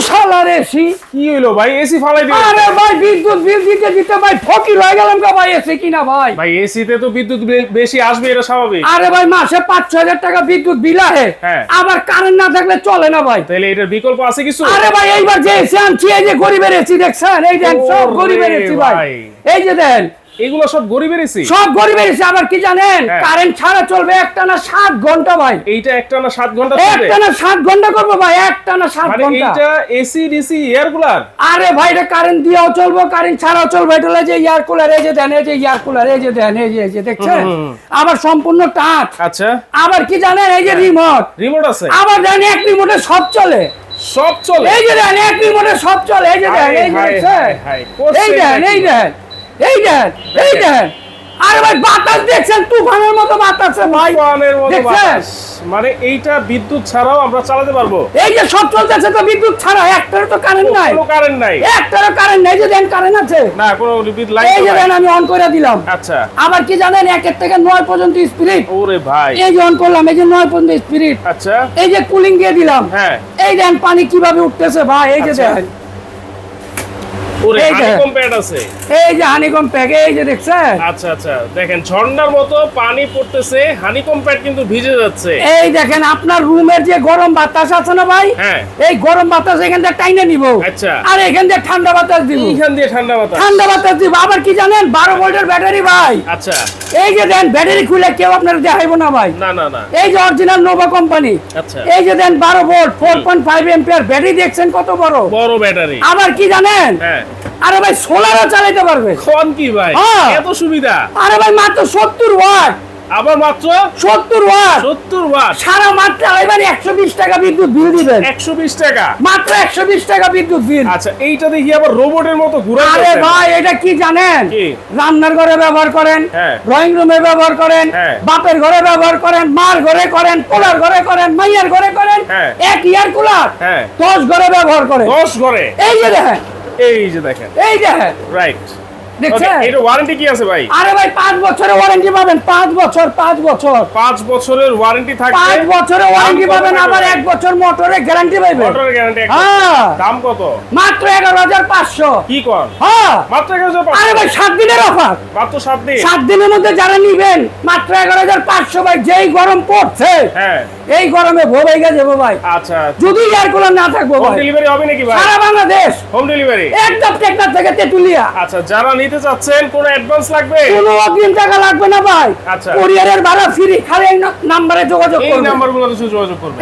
শালার এসি কি হইলো ভাই? এসি ফালাই দিলেন? আরে ভাই বিদ্যুৎ বিল দিতে দিতে ভাই ফকির হয়ে গেলাম গো ভাই, এসি কিনা ভাই। ভাই এসিতে তো বিদ্যুৎ বিল বেশি আসবে, এটা স্বাভাবিক। আরে ভাই মাসে 5-6 হাজার টাকা বিদ্যুৎ বিল আহে, হ্যাঁ। আবার কারেন্ট না থাকলে চলে না ভাই। তাহলে এটার বিকল্প আছে কিছু? আরে ভাই এইবার যে এসি আনছি, এই যে গরিবের এসি দেখছেন, এই দেন সব ওরে গরিবের এসি ভাই। ভাই। এই যে দেন এগুলো সব গরিবের এসি? সব গরিবের এসি। আবার কি জানেন, হ্যাঁ। কারেন্ট ছাড়া চলবে একটানা 7 ঘন্টা ভাই। এইটা একটানা 7 ঘন্টা চলবে? একটানা 7 ঘন্টা করবো ভাই, একটানা 7 মানে ঘন্টা। এইটা এসি ডিসি এয়ার কুলার? আরে ভাই এটা কারেন্ট দিয়েও চলবো, কারেন্ট ছাড়াও চলবে। এটা হলো যে এয়ার কুলার, এই যে দেন, এই যে এয়ার কুলার, এই যে দেন, এই যে দেখছেন। আবার সম্পূর্ণ টাচ। আচ্ছা। আবার কি জানেন, এই যে রিমোট। রিমোট আছে? আবার দেন এক রিমোটে সব চলে। সব চলে? এই যে দেন এক রিমোটে সব চলে, এই যে দেন, এই যে দেখছেন। এই দেন, এই দেন, এই দেন, এই দেন। আরে ভাই বাতাস দেখছেন, তুফানের মতো বাতাস ভাই, তুফানের মতো দেখছেন? বাতাস। মানে এইটা বিদ্যুৎ ছাড়াও আমরা চালাতে পারবো? এই যে সব চলতেছে তো বিদ্যুৎ ছাড়া, একটারও তো কারেন্ট নাই। কোনো কারেন্ট নাই? একটারও কারেন্ট নাই। এই যে দেন কারেন্ট আছে না, কোনো বিদ্যুৎ লাইন এই যে দেন, আমি অন করে দিলাম। আচ্ছা। আবার কি জানেন, 1 থেকে 9 পর্যন্ত স্পিরিট। ওরে ভাই। এই যে অন করলাম, এই যে 9 পর্যন্ত স্পিরিট। আচ্ছা। এই যে কুলিং দিয়ে দিলাম। হ্যাঁ। এই দেন পানি কিভাবে উঠতেছে ভাই, এই যে আচ্ছা। দেন, ওরে এই যে। হানিকম প্যাড আছে? এই যে হানিকম প্যাক, এই যে দেখছেন। আচ্ছা আচ্ছা, দেখেন ঝর্ণার মতো পানি পড়তেছে, হানিকম প্যাড কিন্তু ভিজে যাচ্ছে। এই দেখেন আপনার রুমের যে গরম বাতাস আছে না ভাই, হ্যাঁ। এই গরম বাতাস এখান থেকে টাইনে নিব। আচ্ছা। আর এখান থেকে ঠান্ডা বাতাস দিব। এইখান দিয়ে ঠান্ডা বাতাস? ঠান্ডা বাতাস দিব। আবার কি জানেন, 12 ভোল্টের ব্যাটারি ভাই। আচ্ছা। এই যে দেন ব্যাটারি খুলে কেউ আপনার দেখাইবো না ভাই। না না না। এই যে অরিজিনাল নোভা কোম্পানি। আচ্ছা। এই যে দেন 12 ভোল্ট 4.5 এম্পিয়ার ব্যাটারি, দেখছেন কত বড়। বড় ব্যাটারি? আবার কি জানেন, হ্যাঁ। আরে ভাই সোলারও চালাতে পারবে। কোন কি ভাই? হ্যাঁ। এত সুবিধা? আরে ভাই মাত্র 70 ওয়াট। আবার মাত্র 70 ওয়াট। 70 ওয়াট? সারা মাত্র এবার 120 টাকা বিদ্যুৎ বিল দিবেন। 120 টাকা? মাত্র 120 টাকা বিদ্যুৎ বিল। আচ্ছা, এইটা দেখি আবার রোবটের মতো আরে ঘুরাচ্ছে। ভাই এটা কি জানেন, কি? রান্নার ঘরে ব্যবহার করেন, হ্যাঁ। ড্রয়িং রুমে ব্যবহার করেন, হ্যাঁ। বাপের ঘরে ব্যবহার করেন, মার ঘরে করেন, পোলার ঘরে করেন, মাইয়ার ঘরে করেন। হ্যাঁ। এক ইয়ার কুলার হ্যাঁ। 10 ঘরে ব্যবহার করেন। 10 ঘরে? এই যে দেখেন, এই যে দেখেন। এই দেখেন, রাইট। দেখছেন। এটা ওয়ারেন্টি কি আছে ভাই? আরে ভাই 5 বছরের ওয়ারেন্টি পাবেন। 5 বছর, 5 বছর, 5 বছরের ওয়ারেন্টি থাকবে? 5 বছরের ওয়ারেন্টি দাম কত পাবেন। থাকবে আবার ভাই? 1 বছর মোটরের গ্যারান্টি পাবেন। মোটরের গ্যারান্টি? হ্যাঁ। দাম কত? মাত্র 11,500। কি কর? হ্যাঁ। মাত্র 11,500? আরে ভাই 7 দিনের অফার। মাত্র 7 দিন? 7 দিনের মধ্যে যারা নিবেন মাত্র 11,500 ভাই। যেই গরম পড়ছে, হ্যাঁ। এই গরমে ভোবাই গেছে ভাই। আচ্ছা। যদি এয়ার কুলার না থাকবো হোম ভাই, ডেলিভারি হবে নাকি ভাই? সারা বাংলাদেশ হোম ডেলিভারি? একদম টেকনাফ থেকে তেতুলিয়া। আচ্ছা, যারা নিতে চাচ্ছেন কোনো অ্যাডভান্স লাগবে? কোনো অগ্রিম টাকা লাগবে না ভাই। আচ্ছা। কুরিয়ারের ভাড়া ফ্রি। খালি এই নাম্বারে যোগাযোগ এই করবেন। নাম্বারগুলোতে যোগাযোগ করবেন।